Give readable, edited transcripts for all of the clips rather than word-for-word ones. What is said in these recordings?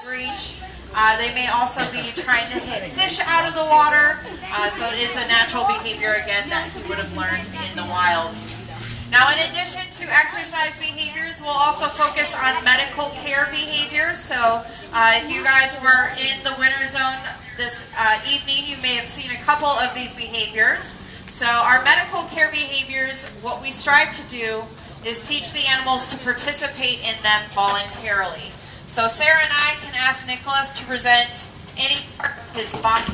reach. They may also be trying to hit fish out of the water, so it is a natural behavior, again, that he would have learned in the wild. Now, in addition to exercise behaviors, we'll also focus on medical care behaviors. So if you guys were in the winter zone this evening, you may have seen a couple of these behaviors. So our medical care behaviors, what we strive to do is teach the animals to participate in them voluntarily. So Sarah and I can ask Nicholas to present any part of his body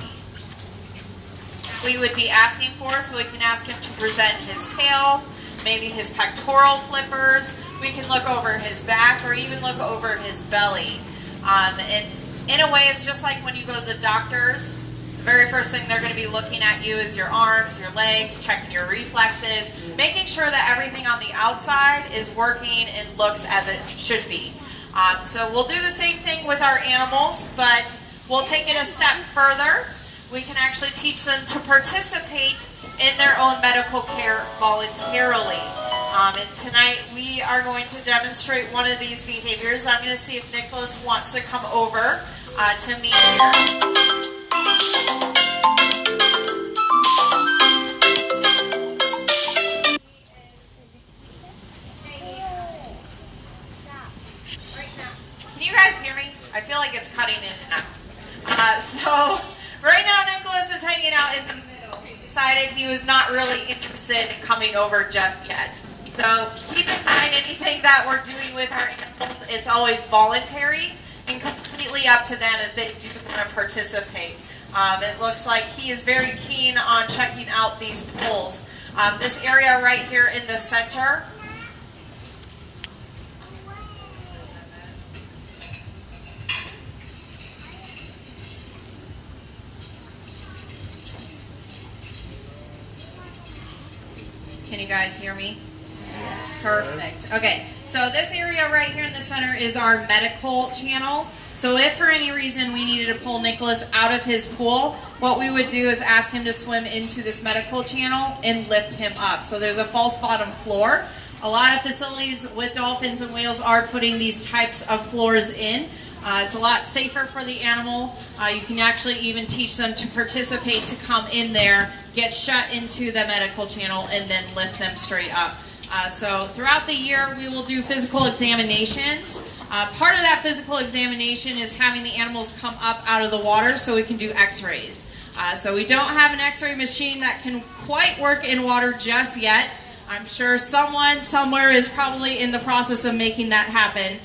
we would be asking for. So we can ask him to present his tail, maybe his pectoral flippers. We can look over his back or even look over his belly. And in a way, it's just like when you go to the doctors. The very first thing they're going to be looking at you is your arms, your legs, checking your reflexes, making sure that everything on the outside is working and looks as it should be. So we'll do the same thing with our animals, but we'll take it a step further. We can actually teach them to participate in their own medical care voluntarily. And tonight we are going to demonstrate one of these behaviors. I'm going to see if Nicholas wants to come over to me here. Can you guys hear me? I feel like it's cutting in and out. So right now Nicholas is hanging out in the middle. He decided he was not really interested in coming over just yet. So keep in mind, anything that we're doing with our animals, it's always voluntary and completely up to them if they do want to participate. It looks like he is very keen on checking out these poles. This area right here in the center. Can you guys hear me? Perfect. Okay, so this area right here in the center is our medical channel. So if for any reason we needed to pull Nicholas out of his pool, what we would do is ask him to swim into this medical channel and lift him up. So there's a false bottom floor. A lot of facilities with dolphins and whales are putting these types of floors in. It's a lot safer for the animal. You can actually even teach them to participate, to come in there, get shut into the medical channel, and then lift them straight up. So throughout the year, we will do physical examinations. Part of that physical examination is having the animals come up out of the water so we can do x-rays. So we don't have an x-ray machine that can quite work in water just yet. I'm sure someone somewhere is probably in the process of making that happen.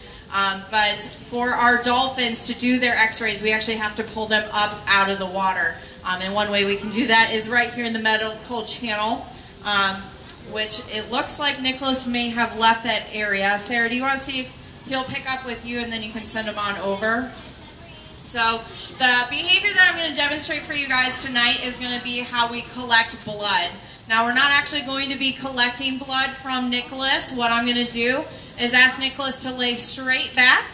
But for our dolphins to do their x-rays, we actually have to pull them up out of the water. And one way we can do that is right here in the medical channel, which it looks like Nicholas may have left that area. Sarah, do you want to see if he'll pick up with you and then you can send him on over? So the behavior that I'm going to demonstrate for you guys tonight is going to be how we collect blood. Now, we're not actually going to be collecting blood from Nicholas. What I'm going to do is ask Nicholas to lay straight back,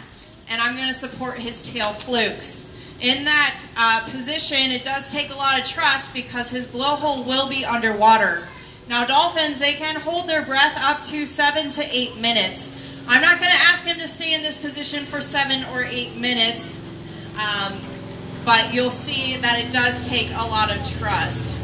and I'm going to support his tail flukes. In that position, it does take a lot of trust because his blowhole will be underwater. Now, dolphins, they can hold their breath up to 7 to 8 minutes. I'm not going to ask him to stay in this position for 7 or 8 minutes, but you'll see that it does take a lot of trust.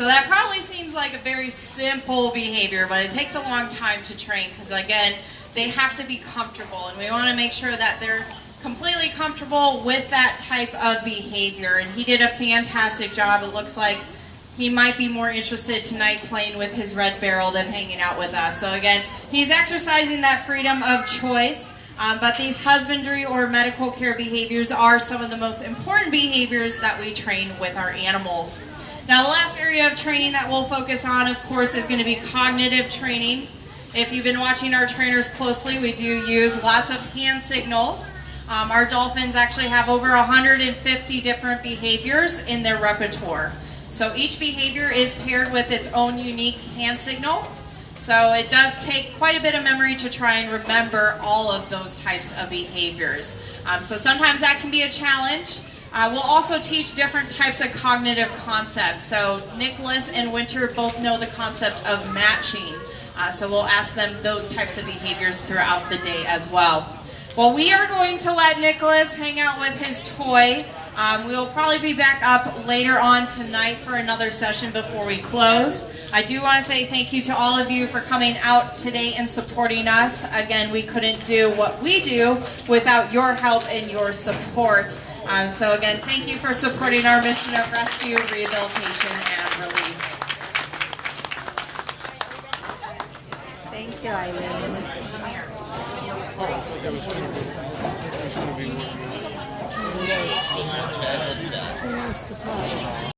So that probably seems like a very simple behavior, but it takes a long time to train because, again, they have to be comfortable, and we want to make sure that they're completely comfortable with that type of behavior. And he did a fantastic job. It looks like he might be more interested tonight playing with his red barrel than hanging out with us. So again, he's exercising that freedom of choice. But these husbandry or medical care behaviors are some of the most important behaviors that we train with our animals. Now, the last area of training that we'll focus on, of course, is going to be cognitive training. If you've been watching our trainers closely, we do use lots of hand signals. Our dolphins actually have over 150 different behaviors in their repertoire. So each behavior is paired with its own unique hand signal. So it does take quite a bit of memory to try and remember all of those types of behaviors. So sometimes that can be a challenge. We'll also teach different types of cognitive concepts. So Nicholas and Winter both know the concept of matching. So we'll ask them those types of behaviors throughout the day as well. Well, we are going to let Nicholas hang out with his toy. We'll probably be back up later on tonight for another session before we close. I do want to say thank you to all of you for coming out today and supporting us. Again, we couldn't do what we do without your help and your support. So again, thank you for supporting our mission of rescue, rehabilitation, and release. Thank you, Eileen. Who wants to play?